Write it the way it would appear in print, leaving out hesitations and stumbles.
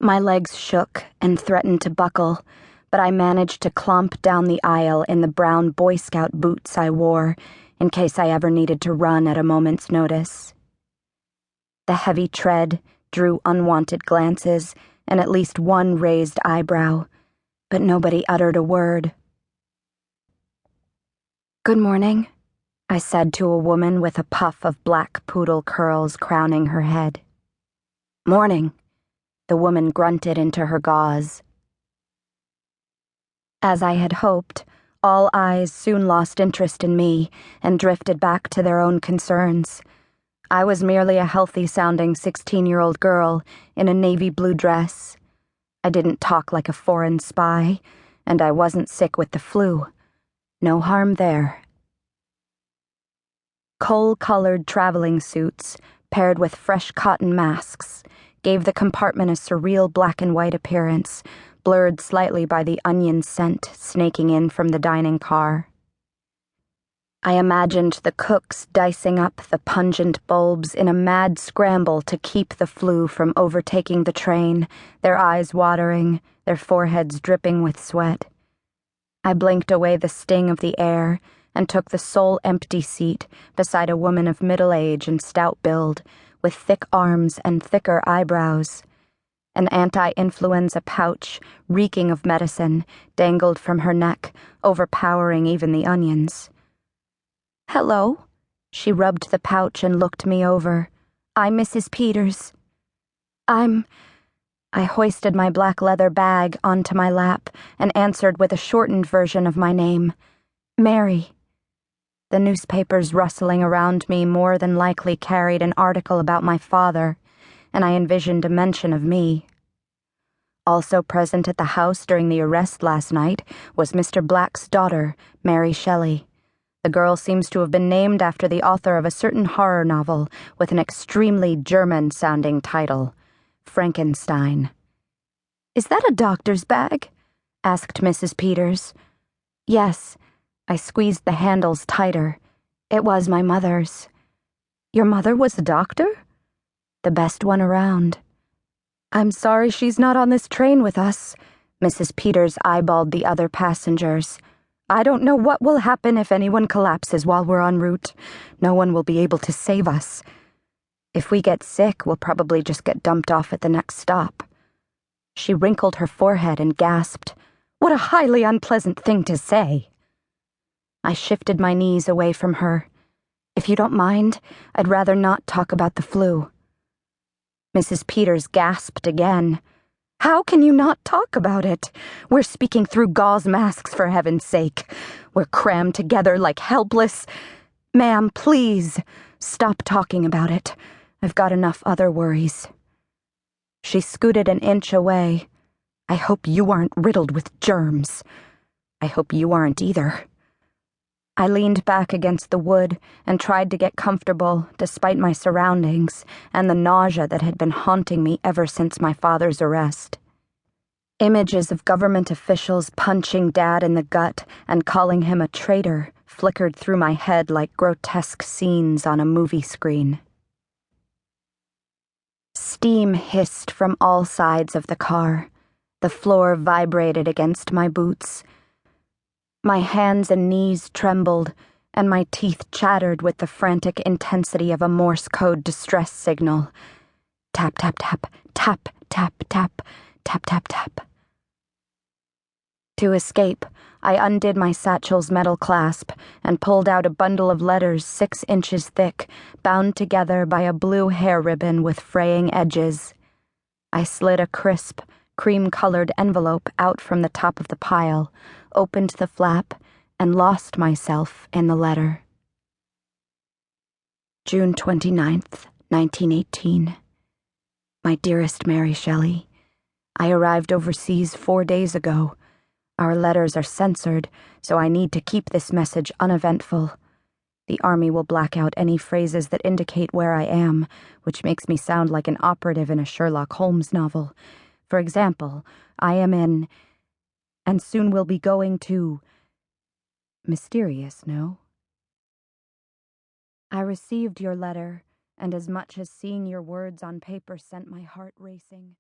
My legs shook and threatened to buckle, but I managed to clomp down the aisle in the brown Boy Scout boots I wore in case I ever needed to run at a moment's notice. The heavy tread drew unwanted glances and at least one raised eyebrow, but nobody uttered a word. "Good morning," I said to a woman with a puff of black poodle curls crowning her head. "Morning," the woman grunted into her gauze. As I had hoped, all eyes soon lost interest in me and drifted back to their own concerns. I was merely a healthy-sounding 16-year-old girl in a navy blue dress. I didn't talk like a foreign spy, and I wasn't sick with the flu. No harm there. Coal-colored traveling suits, paired with fresh cotton masks, gave the compartment a surreal black and white appearance, blurred slightly by the onion scent snaking in from the dining car. I imagined the cooks dicing up the pungent bulbs in a mad scramble to keep the flu from overtaking the train, their eyes watering, their foreheads dripping with sweat. I blinked away the sting of the air and took the sole empty seat beside a woman of middle age and stout build, with thick arms and thicker eyebrows. An anti-influenza pouch, reeking of medicine, dangled from her neck, overpowering even the onions. "Hello," she rubbed the pouch and looked me over. "I'm Mrs. Peters." I hoisted my black leather bag onto my lap and answered with a shortened version of my name, "Mary." The newspapers rustling around me more than likely carried an article about my father, and I envisioned a mention of me. Also present at the house during the arrest last night was Mr. Black's daughter, Mary Shelley. The girl seems to have been named after the author of a certain horror novel with an extremely German-sounding title, Frankenstein. "Is that a doctor's bag?" asked Mrs. Peters. "Yes." I squeezed the handles tighter. It was my mother's. "Your mother was a doctor?" "The best one around." "I'm sorry she's not on this train with us." Mrs. Peters eyeballed the other passengers. "I don't know what will happen if anyone collapses while we're en route. No one will be able to save us. If we get sick, we'll probably just get dumped off at the next stop." She wrinkled her forehead and gasped, "What a highly unpleasant thing to say." I shifted my knees away from her. "If you don't mind, I'd rather not talk about the flu." Mrs. Peters gasped again. "How can you not talk about it? We're speaking through gauze masks, for heaven's sake. We're crammed together like helpless—" "Ma'am, please, stop talking about it. I've got enough other worries." She scooted an inch away. "I hope you aren't riddled with germs. I hope you aren't either." I leaned back against the wood and tried to get comfortable despite my surroundings and the nausea that had been haunting me ever since my father's arrest. Images of government officials punching Dad in the gut and calling him a traitor flickered through my head like grotesque scenes on a movie screen. Steam hissed from all sides of the car. The floor vibrated against my boots. My hands and knees trembled, and my teeth chattered with the frantic intensity of a Morse code distress signal. Tap, tap, tap, tap, tap, tap, tap, tap, tap. To escape, I undid my satchel's metal clasp and pulled out a bundle of letters 6 inches thick, bound together by a blue hair ribbon with fraying edges. I slid a crisp, cream-colored envelope out from the top of the pile, opened the flap, and lost myself in the letter. June 29th, 1918. My dearest Mary Shelley, I arrived overseas 4 days ago. Our letters are censored, so I need to keep this message uneventful. The army will black out any phrases that indicate where I am, which makes me sound like an operative in a Sherlock Holmes novel. For example, I am in, and soon we'll be going to. Mysterious, no? I received your letter, and as much as seeing your words on paper sent my heart racing,